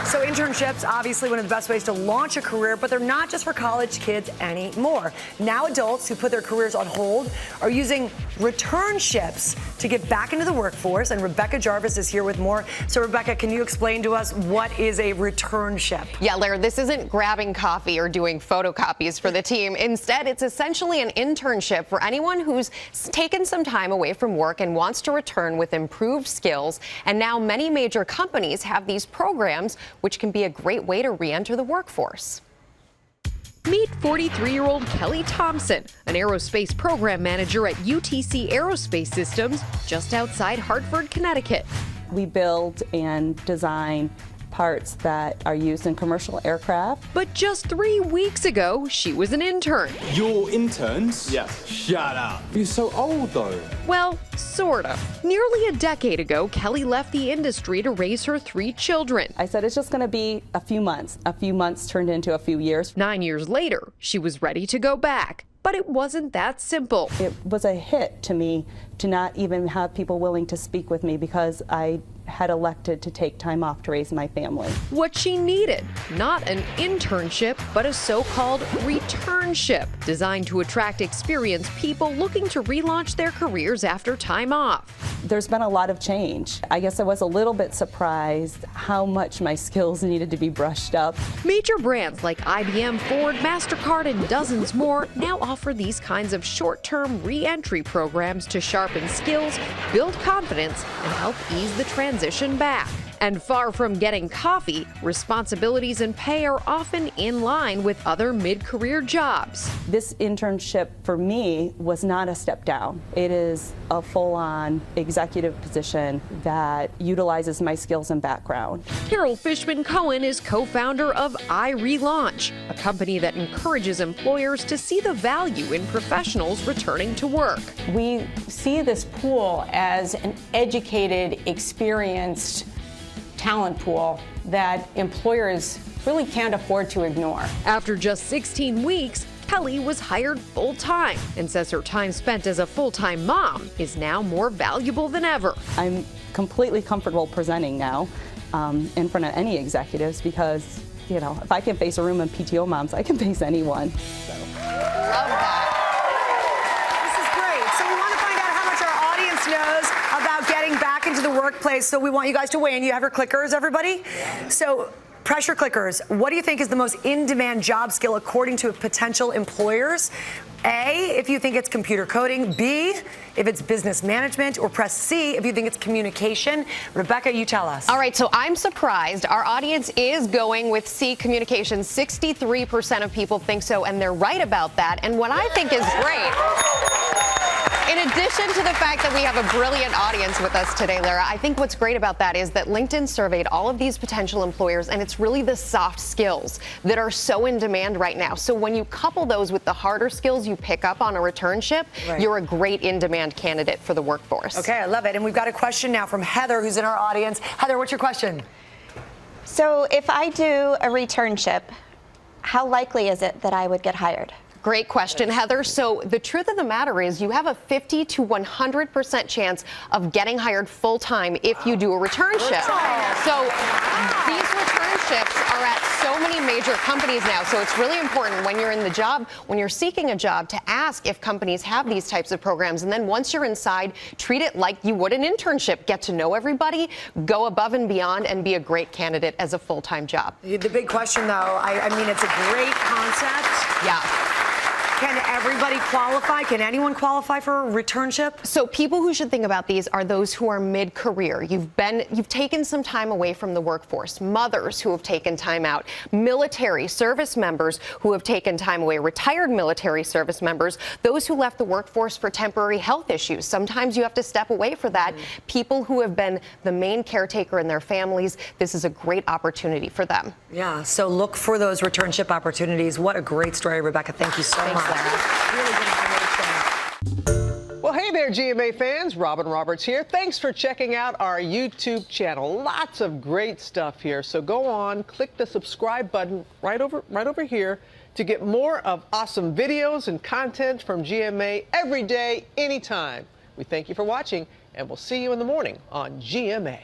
So internships, obviously one of the best ways to launch a career, but they're not just for college kids anymore. Now adults who put their careers on hold are using returnships to get back into the workforce, and Rebecca Jarvis is here with more. So Rebecca, can you explain to us what is a returnship? Yeah, Lara, this isn't grabbing coffee or doing photocopies for the team. Instead, it's essentially an internship for anyone who's taken some time away from work and wants to return with improved skills. And now many major companies have these programs, which can be a great way to re-enter the workforce. Meet 43-year-old Kelly Thompson, an aerospace program manager at UTC Aerospace Systems just outside Hartford, Connecticut. We build and design parts that are used in commercial aircraft. But just 3 weeks ago, she was an intern. You're interns? Yes. Shut up. You're so old, though. Well, sort of. Nearly a decade ago, Kelly left the industry to raise her 3 children. I said it's just going to be a few months. A few months turned into a few years. 9 years later, she was ready to go back. But it wasn't that simple. It was a hit to me to not even have people willing to speak with me because I had elected to take time off to raise my family. What she needed, not an internship, but a so-called returnship, designed to attract experienced people looking to relaunch their careers after time off. There's been a lot of change. I guess I was a little bit surprised how much my skills needed to be brushed up. Major brands like IBM, Ford, MasterCard, and dozens more now offer these kinds of short-term re-entry programs to sharpen skills, build confidence, and help ease the transition back. And far from getting coffee, responsibilities and pay are often in line with other mid-career jobs. This internship for me was not a step down. It is a full-on executive position that utilizes my skills and background. Carol Fishman-Cohen is co-founder of iRelaunch, a company that encourages employers to see the value in professionals returning to work. We see this pool as an educated, experienced talent pool that employers really can't afford to ignore. After just 16 weeks, Kelly was hired full-time and says her time spent as a full-time mom is now more valuable than ever. I'm completely comfortable presenting now in front of any executives because, you know, if I can face a room of PTO moms, I can face anyone. So. Love that. Knows about getting back into the workplace, so we want you guys to weigh in. You have your clickers, everybody? So pressure clickers, what do you think is the most in-demand job skill according to potential employers? A, if you think it's computer coding. B, if it's business management. Or press C, if you think it's communication. Rebecca, you tell us. All right, so I'm surprised. Our audience is going with C, communication. 63% of people think so, and they're right about that. And what I think is great, in addition to the fact that we have a brilliant audience with us today, Lara, I think what's great about that is that LinkedIn surveyed all of these potential employers, and it's really the soft skills that are so in demand right now. So when you couple those with the harder skills you pick up on a returnship, right, you're a great in-demand candidate for the workforce. Okay, I love it. And we've got a question now from Heather, who's in our audience. Heather, what's your question? So if I do a returnship, how likely is it that I would get hired? Great question, Heather. So the truth of the matter is you have a 50 to 100% chance of getting hired full-time if you do a returnship. So these returnships are at so many major companies now. So it's really important when you're in the job, when you're seeking a job, to ask if companies have these types of programs. And then once you're inside, treat it like you would an internship. Get to know everybody, go above and beyond, and be a great candidate as a full-time job. The big question, though, I mean, it's a great concept. Yeah. Can everybody qualify? Can anyone qualify for a returnship? So people who should think about these are those who are mid-career. You've taken some time away from the workforce. Mothers who have taken time out. Military service members who have taken time away. Retired military service members. Those who left the workforce for temporary health issues. Sometimes you have to step away for that. People who have been the main caretaker in their families. This is a great opportunity for them. Yeah, so look for those returnship opportunities. What a great story, Rebecca. Thank you so much. Really good information. Well, hey there, GMA fans. Robin Roberts here. Thanks for checking out our YouTube channel. Lots of great stuff here. So go on, click the subscribe button right over here to get more of awesome videos and content from GMA every day, anytime. We thank you for watching, and we'll see you in the morning on GMA.